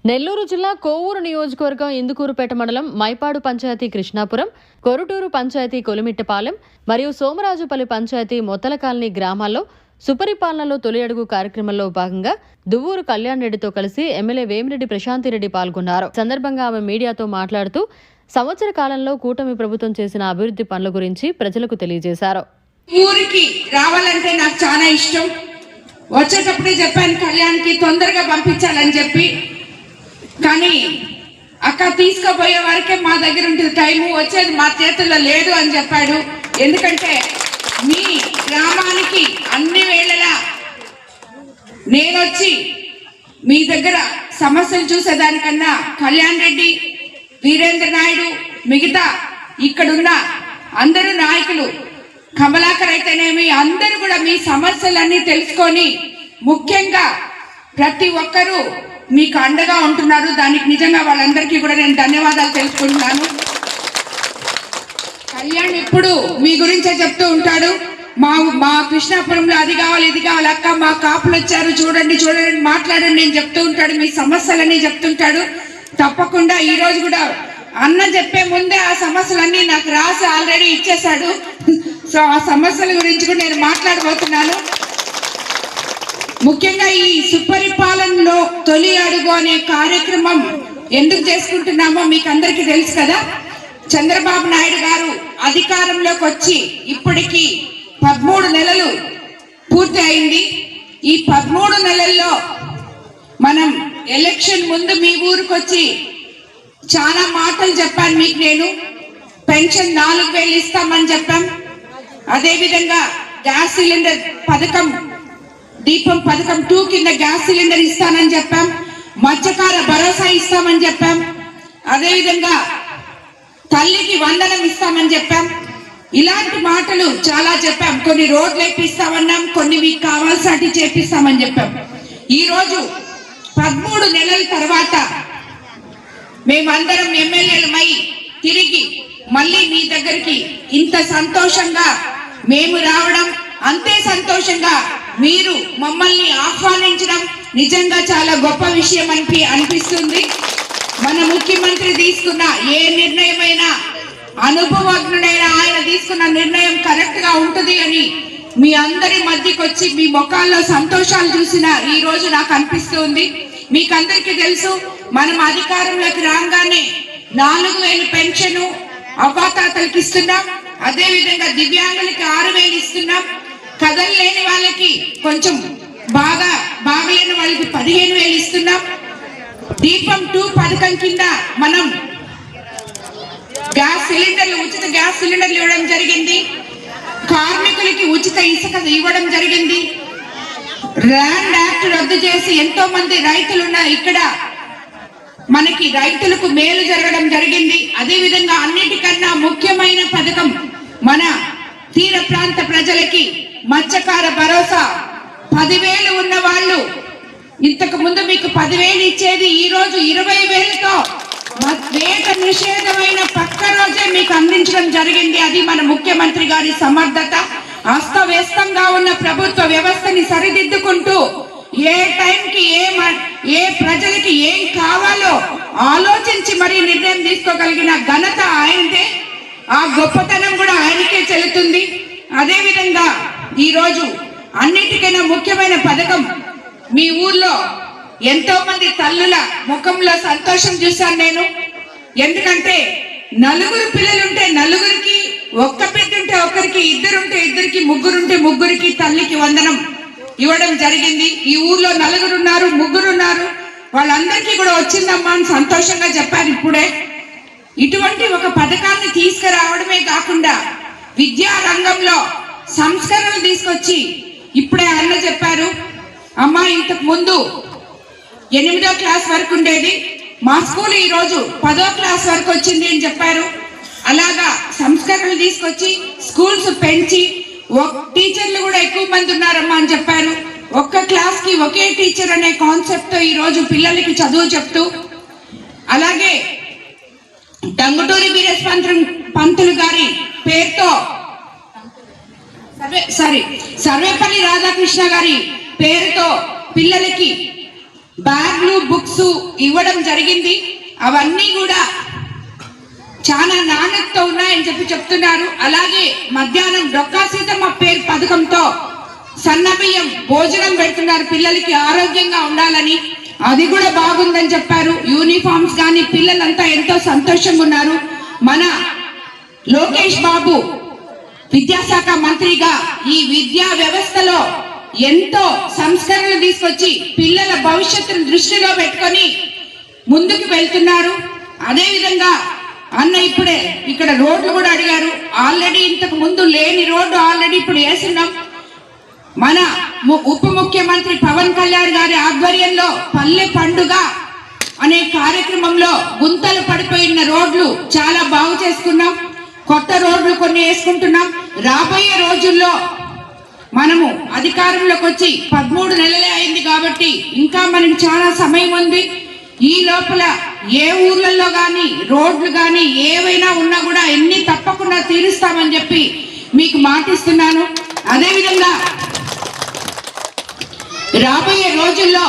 నెల్లూరు జిల్లా కోవూరు నియోజకవర్గం ఇందుకూరుపేట మండలం మైపాడు పంచాయతీ కృష్ణాపురం, కొరుటూరు పంచాయతీ కొలిమిట్టపాలెం మరియు సోమరాజుపల్లి పంచాయతీ మొత్తల కాలనీ గ్రామాల్లో సుపరిపాలనలో తొలి అడుగు కార్యక్రమంలో భాగంగా దువ్వూరు కళ్యాణ్ రెడ్డితో కలిసి ఎమ్మెల్యే వేమిరెడ్డి ప్రశాంతిరెడ్డి పాల్గొన్నారు. సందర్భంగా ఆమె మీడియాతో మాట్లాడుతూ సంవత్సర కాలంలో కూటమి ప్రభుత్వం చేసిన అభివృద్ధి పనుల గురించి ప్రజలకు తెలియజేశారు. ఊరికి రావాలంటే నాకు చాలా ఇష్టం. వచ్చేటప్పుడే చెప్పాను కళ్యాణ్కి తొందరగా పంపించాలని చెప్పి, కానీ అక్క తీసుకుపోయే వరకే మా దగ్గర ఉంటుంది టైము, వచ్చేది మా చేతుల్లో లేదు అని చెప్పాడు. ఎందుకంటే మీ గ్రామానికి అన్ని వేళలా నేనొచ్చి మీ దగ్గర సమస్యలు చూసేదానికన్నా కళ్యాణ్ రెడ్డి, వీరేంద్ర నాయుడు, మిగతా ఇక్కడున్న అందరూ నాయకులు, కమలాకర్ అయితేనేమి, అందరూ కూడా మీ సమస్యలన్నీ తెలుసుకొని ముఖ్యంగా ప్రతి ఒక్కరూ మీకు అండగా ఉంటున్నారు. దానికి నిజంగా వాళ్ళందరికీ కూడా నేను ధన్యవాదాలు తెలుసుకుంటున్నాను. కళ్యాణ్ ఎప్పుడు మీ గురించే చెప్తూ ఉంటాడు, మా కృష్ణాపురంలో అది కావాలి ఇది కావాలి అక్క, మా కాపులు వచ్చారు చూడండి చూడండి మాట్లాడండి నేను చెప్తూ ఉంటాడు, మీ సమస్యలన్నీ చెప్తుంటాడు. తప్పకుండా ఈ రోజు కూడా అన్న చెప్పే ముందే ఆ సమస్యలన్నీ నాకు రాసి ఆల్రెడీ ఇచ్చేశాడు. సో ఆ సమస్యల గురించి కూడా నేను మాట్లాడబోతున్నాను. ముఖ్యంగా ఈ సుపరిపాలనలో తొలి అడుగు అనే కార్యక్రమం ఎందుకు చేసుకుంటున్నామో మీకు అందరికీ తెలుసు కదా. చంద్రబాబు నాయుడు గారు అధికారంలోకి వచ్చి ఇప్పటికి 13 నెలలు పూర్తి అయింది. ఈ 13 నెలల్లో మనం ఎలక్షన్ ముందు మీ ఊరికి వచ్చి చాలా మాటలు చెప్పాను మీకు. నేను పెన్షన్ 4000 ఇస్తామని చెప్పాం. అదేవిధంగా గ్యాస్ సిలిండర్ పథకం, దీపం పథకం 2 కింద గ్యాస్ సిలిండర్ ఇస్తానని చెప్పాం. మత్స్యకార భరోసా ఇస్తామని చెప్పాం. అదేవిధంగా తల్లికి వందనం ఇస్తామని చెప్పాం. ఇలాంటి మాటలు చాలా చెప్పాం. కొన్ని రోడ్లు వేపిస్తామన్నాం, కొన్ని మీకు కావాల్సి చేపిస్తామని చెప్పాం. ఈరోజు 13 నెలల తర్వాత మేమందరం ఎమ్మెల్యేలమై తిరిగి మళ్ళీ మీ దగ్గరికి ఇంత సంతోషంగా మేము రావడం, అంతే సంతోషంగా మీరు మమ్మల్ని ఆహ్వానించడం నిజంగా చాలా గొప్ప విషయం అనిపిస్తుంది. మన ముఖ్యమంత్రి తీసుకున్న ఏ నిర్ణయమైనా, అనుభవజ్ఞుడైన ఆయన తీసుకున్న నిర్ణయం కరెక్ట్ గా ఉంటుంది అని మీ అందరి మధ్యకి వచ్చి మీ ముఖాల్లో సంతోషాలు చూసిన ఈ రోజు నాకు అనిపిస్తుంది. మీకందరికీ తెలుసు, మనం అధికారంలోకి రాగానే 4000 పెన్షన్ అవ్వాతాతలకి ఇస్తున్నాం. అదేవిధంగా దివ్యాంగులకి 6000 ఇస్తున్నాం. కదలలేని వాళ్ళకి కొంచెం బాగలేని వాళ్ళకి 15000 ఇస్తున్నాం. దీపం 2 పథకం కింద మనం గ్యాస్ సిలిండర్లు, ఉచిత గ్యాస్ సిలిండర్లు ఇవ్వడం జరిగింది. కార్మికులకి ఉచిత ఇసుక ఇవ్వడం జరిగింది. ల్యాండ్ యాక్ట్ రద్దు చేసి ఎంతో మంది రైతులు ఉన్నారు ఇక్కడ, మనకి రైతులకు మేలు జరగడం జరిగింది. అదేవిధంగా అన్నిటికన్నా ముఖ్యమైన పథకం మన తీర ప్రాంత ప్రజలకి మత్స్యకార భరోసా 10,000 ఉన్న వాళ్ళు ఇంతకు ముందు మీకు 10,000 ఇచ్చేది ఈ రోజు 20,000తో వేట నిషేధమైన పక్క రోజే మీకు అందించడం జరిగింది. అది మన ముఖ్యమంత్రి గారి సమర్థత. అస్తవ్యస్తంగా ఉన్న ప్రభుత్వ వ్యవస్థని సరిదిద్దుకుంటూ ఏ టైంకి ఏ ప్రజలకి ఏం కావాలో ఆలోచించి మరీ నిర్ణయం తీసుకోగలిగిన ఘనత ఆయనదే. ఆ గొప్పతనం కూడా ఆయనకే చెల్లుతుంది. అదేవిధంగా ఈరోజు అన్నిటికైనా ముఖ్యమైన పథకం, మీ ఊర్లో ఎంతో మంది తల్లుల ముఖంలో సంతోషం చూశాను నేను. ఎందుకంటే 4 పిల్లలుంటే 4కి, ఒక్క బిడ్డ ఉంటే ఒక్కరికి, ఇద్దరుంటే ఇద్దరికి, ముగ్గురుంటే ముగ్గురికి తల్లికి వందనం ఇవ్వడం జరిగింది. ఈ ఊర్లో 4 ఉన్నారు, 3 ఉన్నారు, వాళ్ళందరికీ కూడా వచ్చిందమ్మా అని సంతోషంగా చెప్పారు. ఇప్పుడే ఇటువంటి ఒక పథకాన్ని తీసుకురావడమే కాకుండా విద్యా రంగంలో సంస్కరణలు తీసుకొచ్చి, ఇప్పుడే అన్న చెప్పారు, అమ్మ ఇంతకు ముందు 8వ క్లాస్ వరకు ఉండేది, మా స్కూల్ ఈ రోజు 10వ క్లాస్ వరకు వచ్చింది అని చెప్పారు. అలాగా సంస్కరణలు తీసుకొచ్చి స్కూల్స్ పెంచి టీచర్లు కూడా ఎక్కువ మంది ఉన్నారమ్మా అని చెప్పారు. ఒక్క క్లాస్ కి ఒకే టీచర్ అనే కాన్సెప్ట్ తో ఈ రోజు పిల్లలకి చదువు చెప్తూ, అలాగే టంగుటూరి వీరేశపంతులు గారి పేరుతో సర్వేపల్లి రాధాకృష్ణ గారి పేరుతో పిల్లలకి బ్యాగ్లు బుక్స్ ఇవ్వడం జరిగింది. అవన్నీ కూడా చాలా నాణ్యతతో ఉన్నాయని చెప్తున్నారు. అలాగే మధ్యాహ్నం డొక్కా సీతమ్మ పేరు పథకంతో సన్నబియ్యం భోజనం పెడుతున్నారు పిల్లలకి ఆరోగ్యంగా ఉండాలని. అది కూడా బాగుందని చెప్పారు. యూనిఫామ్స్ కానీ పిల్లలంతా ఎంతో సంతోషంగా ఉన్నారు. మన లోకేష్ బాబు విద్యాశాఖ మంత్రిగా ఈ విద్యా వ్యవస్థలో ఎంతో సంస్కరణలు తీసుకొచ్చి పిల్లల భవిష్యత్తును దృష్టిలో పెట్టుకొని ముందుకు వెళ్తున్నారు. అదే విధంగా అన్న ఇప్పుడే ఇక్కడ రోడ్లు కూడా అడిగారు. ఆల్రెడీ ఇంతకు ముందు లేని రోడ్డు ఆల్రెడీ ఇప్పుడు వేస్తున్నాం. మన ఉప ముఖ్యమంత్రి పవన్ కళ్యాణ్ గారి ఆధ్వర్యంలో పల్లె పండుగ అనే కార్యక్రమంలో గుంతలు పడిపోయిన రోడ్లు చాలా బాగు చేసుకున్నాం. కొత్త రోడ్లు కొన్ని వేసుకుంటున్నాం. రాబోయే రోజుల్లో మనము అధికారంలోకి వచ్చి 13 నెలలే అయింది కాబట్టి ఇంకా మనకి చాలా సమయం ఉంది. ఈ లోపల ఏ ఊర్లలో కానీ రోడ్లు కానీ ఏవైనా ఉన్నా కూడా ఎన్ని తప్పకుండా తీరుస్తామని చెప్పి మీకు మాటిస్తున్నాను. అదేవిధంగా రాబోయే రోజుల్లో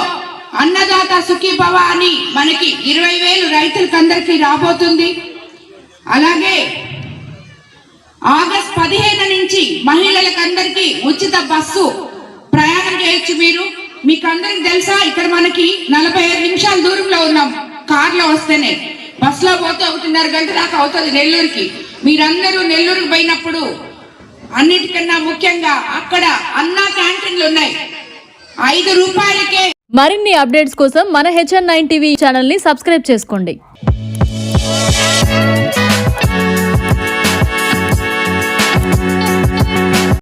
అన్నదాత సుఖీభవ అని మనకి 20,000 రైతులకు అందరికీ రాబోతుంది. అలాగే ఆగస్ట్ 15 నుంచి మహిళలకు అందరికీ ఉచిత బస్సు ప్రయాణం చేయొచ్చు. మీకు అందరికి తెలుసా, ఇక్కడ మనకి 45 నిమిషాల దూరంలో ఉన్నాం. కార్లో వస్తేనే, బస్సులో పోతే 1:30 గంట దాకా అవుతుంది నెల్లూరుకి. మీరందరూ నెల్లూరుకి పోయినప్పుడు అన్నిటికన్నా ముఖ్యంగా అక్కడ అన్న క్యాంటీన్లు ఉన్నాయి. 5 రూపాయలకే. మరిన్ని అప్డేట్స్ కోసం మన HN9 టీవీ ఛానల్ ని సబ్స్క్రైబ్ చేసుకోండి.